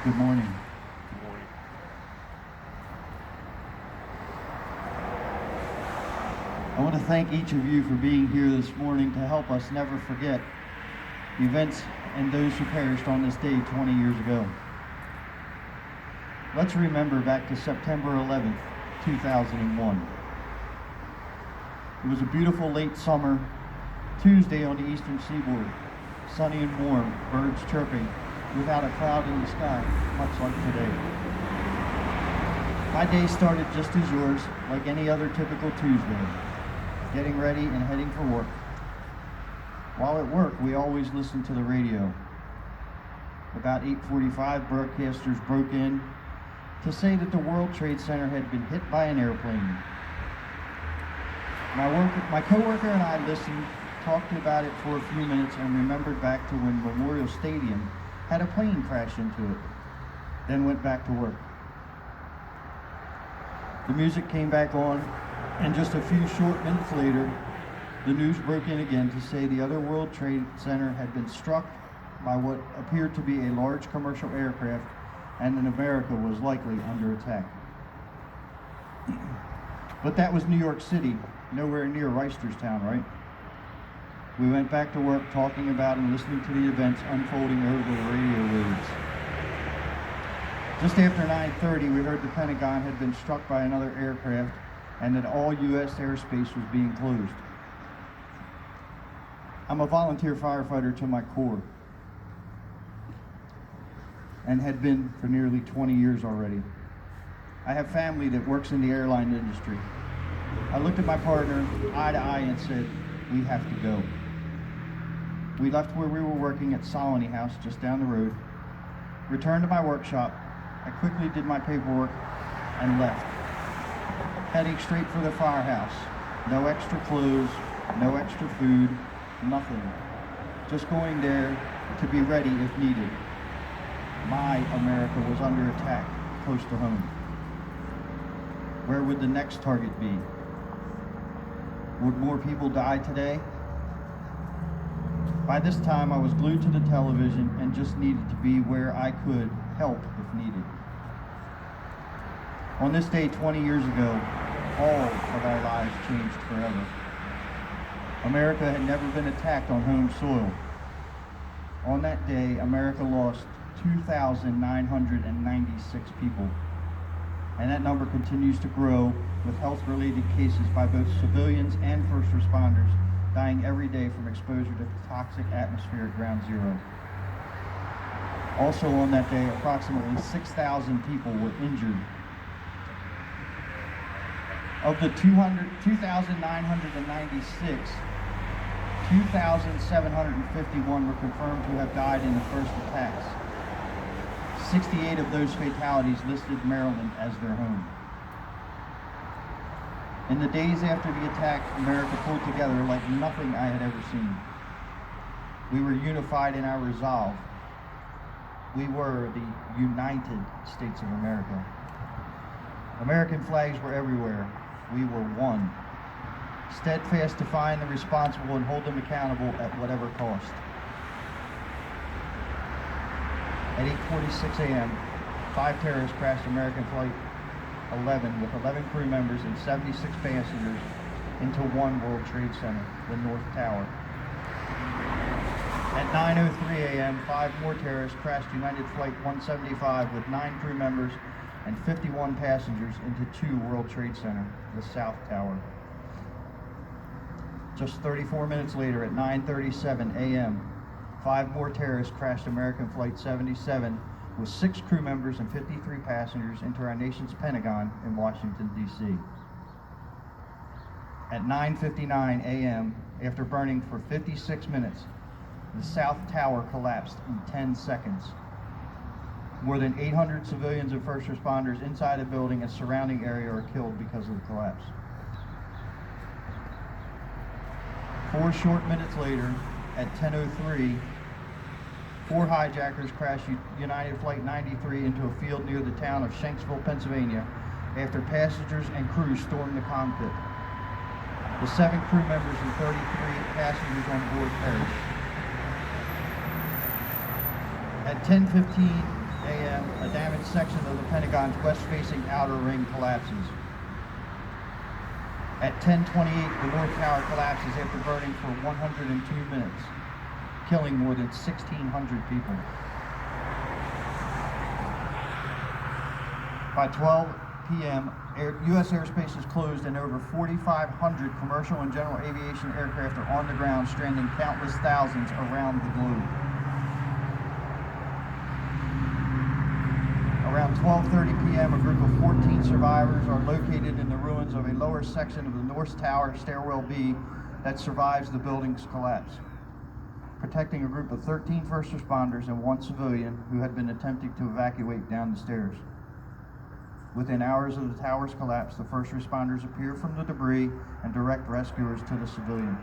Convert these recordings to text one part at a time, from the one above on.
Good morning. Good morning. I want to thank each of you for being here this morning to help us never forget the events and those who perished on this day 20 years ago. Let's remember back to September 11th, 2001. It was a beautiful late summer Tuesday on the eastern seaboard, sunny and warm, birds chirping, without a cloud in the sky, much like today. My day started just as yours, like any other typical Tuesday, getting ready and heading for work. While at work, we always listened to the radio. About 8:45, broadcasters broke in to say that the World Trade Center had been hit by an airplane. My coworker and I listened, talked about it for a few minutes, and remembered back to when Memorial Stadium had a plane crash into it, then went back to work. The music came back on, and just a few short minutes later, the news broke in again to say the other World Trade Center had been struck by what appeared to be a large commercial aircraft, and that America was likely under attack. But that was New York City, nowhere near Reisterstown, right? We went back to work talking about and listening to the events unfolding over the radio waves. Just after 9:30, we heard the Pentagon had been struck by another aircraft and that all U.S. airspace was being closed. I'm a volunteer firefighter to my core and had been for nearly 20 years already. I have family that works in the airline industry. I looked at my partner eye to eye and said, "We have to go." We left where we were working at Solony House just down the road, returned to my workshop. I quickly did my paperwork and left, heading straight for the firehouse. No extra clothes, no extra food, nothing. Just going there to be ready if needed. My America was under attack close to home. Where would the next target be? Would more people die today? By this time, I was glued to the television and just needed to be where I could help if needed. On this day 20 years ago, all of our lives changed forever. America had never been attacked on home soil. On that day, America lost 2,996 people, and that number continues to grow, with health-related cases by both civilians and first responders dying every day from exposure to toxic atmosphere at ground zero. Also on that day, approximately 6,000 people were injured. Of the 2,996, 2,751 were confirmed to have died in the first attacks. 68 of those fatalities listed Maryland as their home. In the days after the attack, America pulled together like nothing I had ever seen. We were unified in our resolve. We were the United States of America. American flags were everywhere. We were one. Steadfast to find the responsible and hold them accountable at whatever cost. At 8:46 a.m., 5 terrorists crashed American Flight 11 with 11 crew members and 76 passengers into One World Trade Center, the North Tower. At 9:03 a.m., 5 more terrorists crashed United Flight 175 with 9 crew members and 51 passengers into 2 World Trade Center, the South Tower. Just 34 minutes later, at 9:37 a.m., 5 more terrorists crashed American Flight 77 with 6 crew members and 53 passengers into our nation's Pentagon in Washington, D.C. At 9:59 a.m., after burning for 56 minutes, the South Tower collapsed in 10 seconds. More than 800 civilians and first responders inside the building and surrounding area are killed because of the collapse. 4 short minutes later, at 10:03, 4 hijackers crashed United Flight 93 into a field near the town of Shanksville, Pennsylvania, after passengers and crew stormed the cockpit. The 7 crew members and 33 passengers on board perished. At 10:15 a.m., a damaged section of the Pentagon's west-facing outer ring collapses. At 10:28, the North Tower collapses after burning for 102 minutes, killing more than 1,600 people. By 12 p.m., U.S. airspace is closed and over 4,500 commercial and general aviation aircraft are on the ground, stranding countless thousands around the globe. Around 12:30 p.m., a group of 14 survivors are located in the ruins of a lower section of the North Tower Stairwell B that survives the building's collapse, protecting a group of 13 first responders and one civilian who had been attempting to evacuate down the stairs. Within hours of the tower's collapse, the first responders appear from the debris and direct rescuers to the civilian.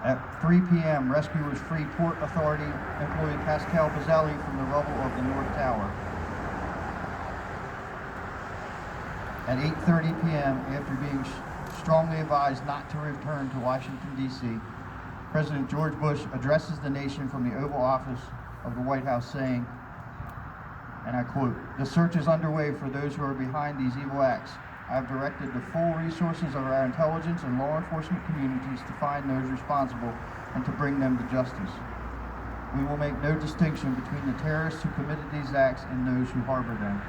At 3 p.m., rescuers free Port Authority employee Pascal Bazzelli from the rubble of the North Tower. At 8:30 p.m., after being strongly advised not to return to Washington, D.C., President George Bush addresses the nation from the Oval Office of the White House saying, and I quote, "The search is underway for those who are behind these evil acts. I have directed the full resources of our intelligence and law enforcement communities to find those responsible and to bring them to justice. We will make no distinction between the terrorists who committed these acts and those who harbor them."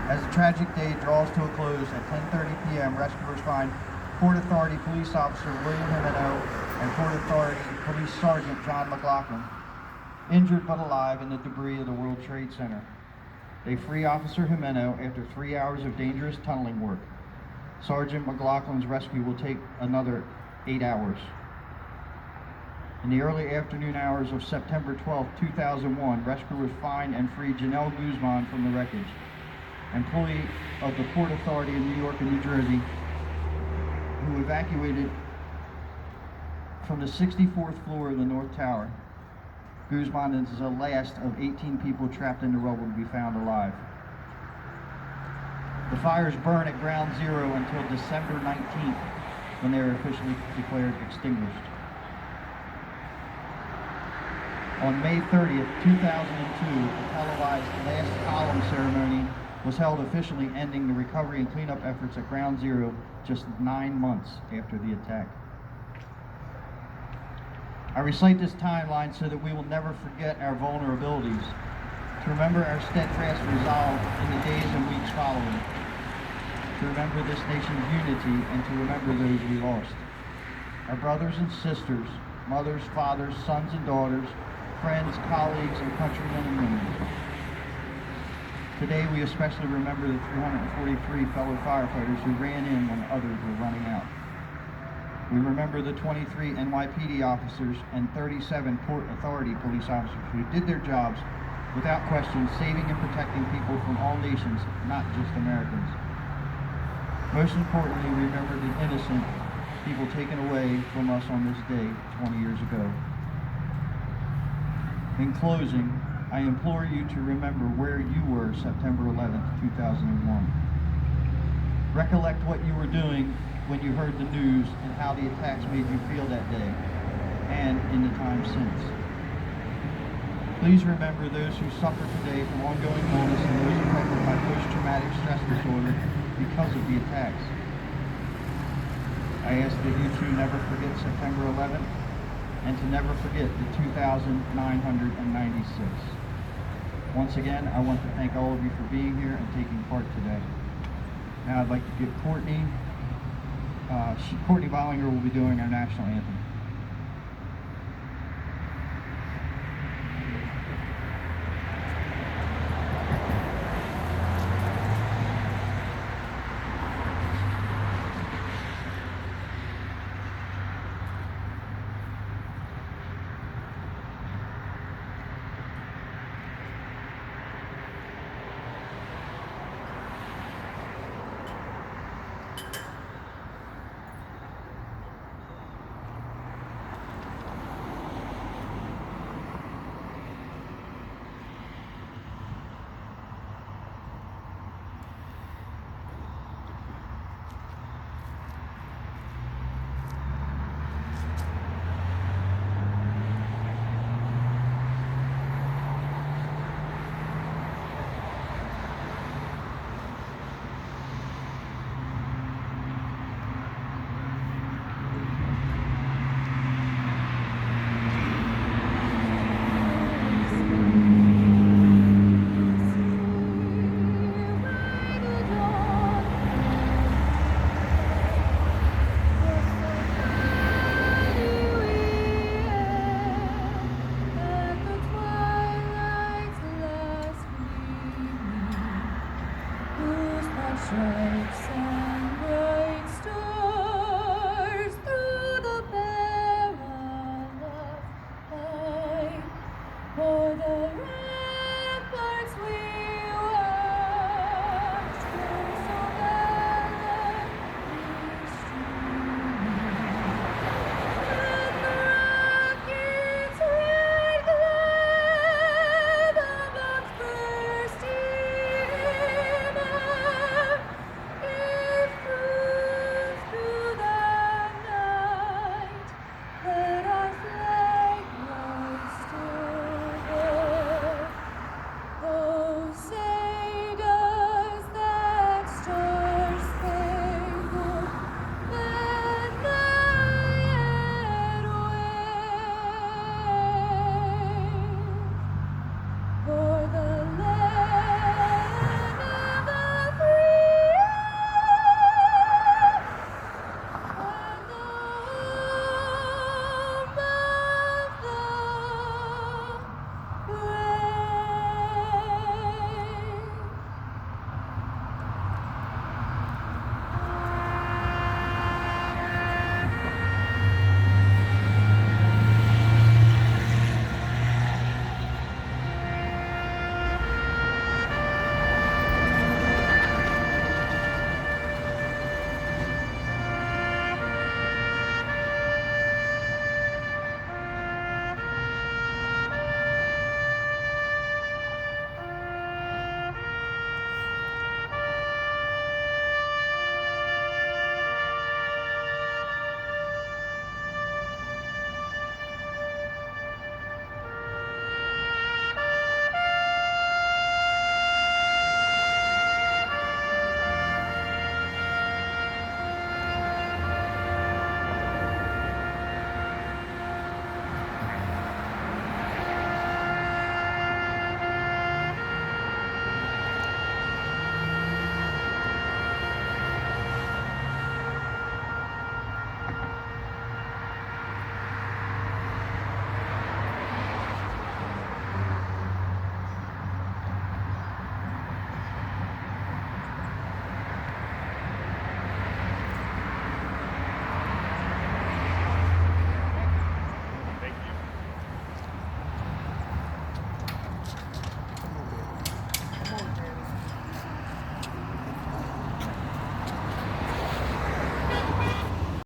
As the tragic day draws to a close at 10:30 p.m., rescuers find Port Authority Police Officer William Himeno and Port Authority Police Sergeant John McLaughlin injured but alive in the debris of the World Trade Center. They free Officer Himeno after 3 hours of dangerous tunneling work. Sergeant McLaughlin's rescue will take another 8 hours. In the early afternoon hours of September 12, 2001, rescuers find and free Janelle Guzman from the wreckage, employee of the Port Authority in New York and New Jersey, who evacuated from the 64th floor of the North Tower. Guzman is the last of 18 people trapped in the rubble to be found alive. The fires burn at Ground Zero until December 19th, when they are officially declared extinguished. On May 30th, 2002, a televised last column ceremony was held, officially ending the recovery and cleanup efforts at Ground Zero just 9 months after the attack. I recite this timeline so that we will never forget our vulnerabilities, to remember our steadfast resolve in the days and weeks following, to remember this nation's unity, and to remember those we lost. Our brothers and sisters, mothers, fathers, sons and daughters, friends, colleagues, and countrymen and women. Today we especially remember the 343 fellow firefighters who ran in when others were running out. We remember the 23 NYPD officers and 37 Port Authority police officers who did their jobs without question, saving and protecting people from all nations, not just Americans. Most importantly, we remember the innocent people taken away from us on this day 20 years ago. In closing, I implore you to remember where you were September 11th, 2001. Recollect what you were doing when you heard the news and how the attacks made you feel that day and in the time since. Please remember those who suffer today from ongoing illness and those affected by post-traumatic stress disorder because of the attacks. I ask that you too never forget September 11th and to never forget the 2,996. Once again, I want to thank all of you for being here and taking part today. Now I'd like to give Courtney Bollinger will be doing our national anthem.